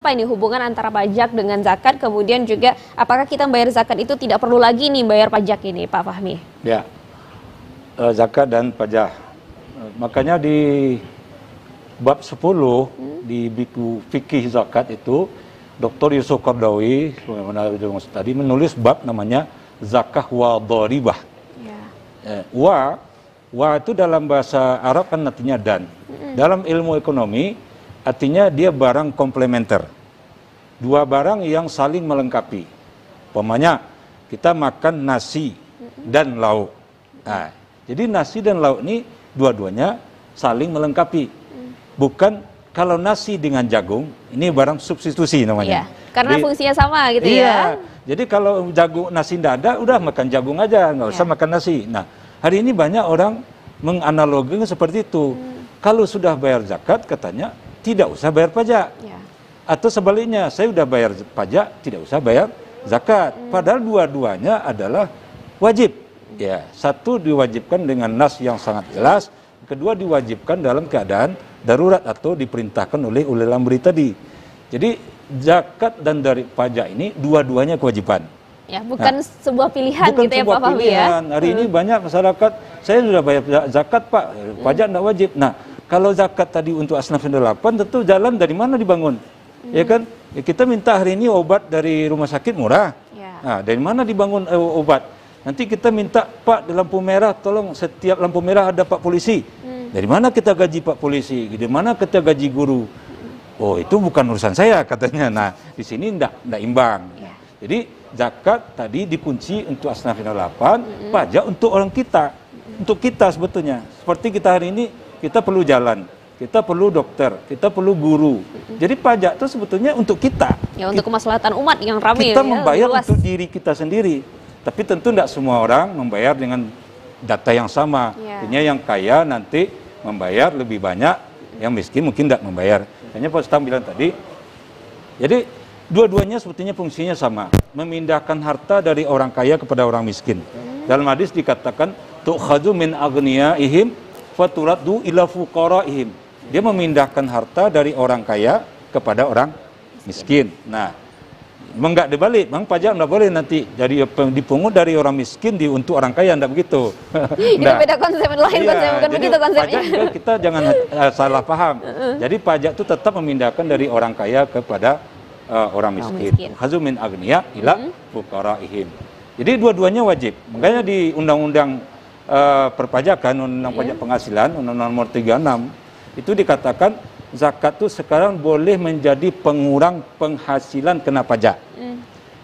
apa ini hubungan antara pajak dengan zakat, kemudian juga apakah kita bayar zakat itu tidak perlu lagi nih bayar pajak ini, Pak Fahmi? Ya, zakat dan pajak. Makanya di bab 10 di buku fikih zakat itu Dr. Yusuf Qardawi tadi menulis bab namanya zakah wa dharibah. Ya. Wa itu dalam bahasa Arab kan artinya dan. Dalam ilmu ekonomi artinya dia barang komplementer. Dua barang yang saling melengkapi. Umpamanya kita makan nasi dan lauk. Nah, jadi nasi dan lauk ini dua-duanya saling melengkapi. Bukan kalau nasi dengan jagung, ini barang substitusi namanya. Iya, karena fungsinya sama gitu iya, ya. Jadi kalau jagung nasi tidak ada, udah makan jagung aja, nggak usah makan nasi. Nah, hari ini banyak orang menganalogikan seperti itu. Kalau sudah bayar zakat, katanya tidak usah bayar pajak. Ya. Atau sebaliknya, saya sudah bayar pajak, tidak usah bayar zakat. Padahal dua-duanya adalah wajib. Ya, satu diwajibkan dengan nas yang sangat jelas, kedua diwajibkan dalam keadaan darurat atau diperintahkan oleh ulil amri tadi. Jadi zakat dan dari pajak ini dua-duanya kewajiban. Ya, bukan sebuah pilihan bukan gitu ya Pak Fahmi ya. Hari ini banyak masyarakat, saya sudah bayar zakat Pak, pajak tidak wajib. Nah, kalau zakat tadi untuk asnaf 8 tentu jalan dari mana dibangun? Ya kan? Ya, kita minta hari ini obat dari rumah sakit murah. Ya. Nah, dari mana dibangun obat? Nanti kita minta Pak di lampu merah, tolong setiap lampu merah ada Pak polisi. Dari mana kita gaji Pak polisi? Dari mana kita gaji guru? Oh, itu bukan urusan saya katanya. Nah, di sini tidak imbang. Ya. Jadi zakat tadi dikunci untuk asnaf 8, pajak untuk orang kita. Untuk kita sebetulnya. Seperti kita hari ini, kita perlu jalan, kita perlu dokter, kita perlu guru. Jadi pajak itu sebetulnya untuk kita. Ya, untuk kemaslahatan umat yang ramai. Kita membayar untuk diri kita sendiri. Tapi tentu tidak semua orang membayar dengan data yang sama. Artinya yang kaya nanti membayar lebih banyak, yang miskin mungkin tidak membayar. Hanya Pak Ustaz bilang tadi, jadi dua-duanya sebetulnya fungsinya sama. Memindahkan harta dari orang kaya kepada orang miskin. Dalam hadis dikatakan, tu'khadhu min aghniyaihim faturaddu ila fuqaraihim. Dia memindahkan harta dari orang kaya kepada orang miskin. Nah, enggak dibalik, Bang, pajak enggak boleh nanti jadi dipungut dari orang miskin untuk orang kaya, enggak begitu. Itu beda konsep lain, konsep bukan begitu konsepnya. Pajak kita jangan salah paham. Jadi pajak itu tetap memindahkan dari orang kaya kepada orang miskin. Hazu min agniya ila fuqaraihim. Jadi dua-duanya wajib. Makanya di undang-undang perpajakan, undang-undang pajak penghasilan, undang-undang nomor 36 itu dikatakan zakat itu sekarang boleh menjadi pengurang penghasilan kena pajak.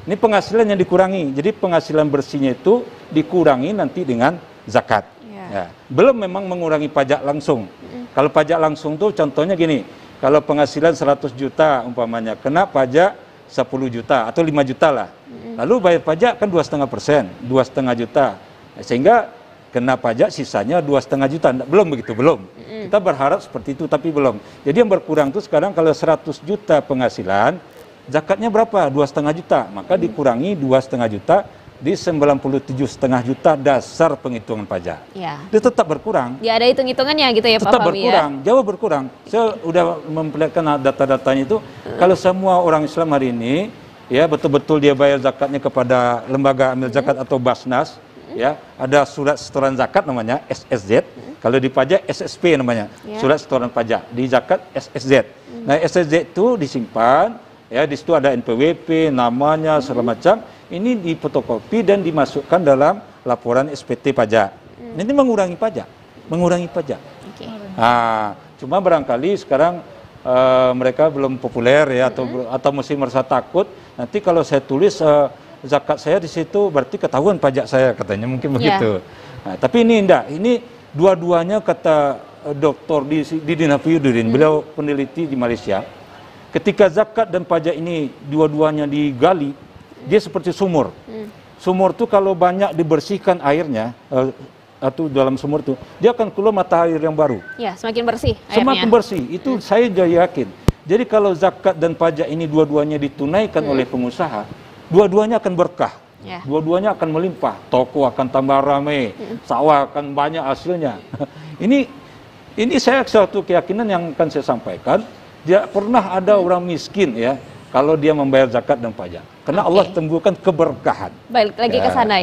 Ini penghasilan yang dikurangi. Jadi penghasilan bersihnya itu dikurangi nanti dengan zakat. Ya. Belum memang mengurangi pajak langsung. Kalau pajak langsung tuh contohnya gini, kalau penghasilan 100 juta umpamanya, kena pajak 10 juta atau 5 juta lah. Lalu bayar pajak kan 2,5%, 2,5 juta. Sehingga kena pajak sisanya 2,5 juta. Belum begitu, belum. Kita berharap seperti itu, tapi belum. Jadi yang berkurang itu sekarang kalau 100 juta penghasilan, zakatnya berapa? 2,5 juta. Maka dikurangi 2,5 juta di 97,5 juta dasar penghitungan pajak. Ya. Dia tetap berkurang. Ya, ada hitung-hitungannya gitu ya Pak Fahmi. Tetap berkurang, jauh berkurang. Saya udah memperlihatkan data-datanya itu. Kalau semua orang Islam hari ini, ya betul-betul dia bayar zakatnya kepada lembaga amil zakat atau Basnas, ya, ada surat setoran zakat namanya SSZ. Kalau di pajak SSP namanya, surat setoran pajak. Di zakat SSZ. Nah, SSZ itu disimpan, ya, di situ ada NPWP, namanya segala macam. Ini difotokopi dan dimasukkan dalam laporan SPT pajak. Ini mengurangi pajak, Okay. Nah, cuma barangkali sekarang mereka belum populer ya, atau mesti merasa takut. Nanti kalau saya tulis zakat saya di situ berarti ketahuan pajak saya, katanya mungkin begitu. Nah, tapi ini enggak, ini dua-duanya kata Dr. Didin Hafiyuddin, beliau peneliti di Malaysia. Ketika zakat dan pajak ini dua-duanya digali, dia seperti sumur. Sumur itu kalau banyak dibersihkan airnya, atau dalam sumur itu, dia akan keluar mata air yang baru. Ya, semakin bersih airnya. Semakin bersih, itu saya yakin. Jadi kalau zakat dan pajak ini dua-duanya ditunaikan oleh pengusaha, dua-duanya akan berkah. Dua-duanya akan melimpah, toko akan tambah ramai, sawah akan banyak hasilnya. Ini saya suatu keyakinan yang akan saya sampaikan. Tidak pernah ada orang miskin ya kalau dia membayar zakat dan pajak. Karena Allah tembukan keberkahan. Balik lagi Ya. ke sana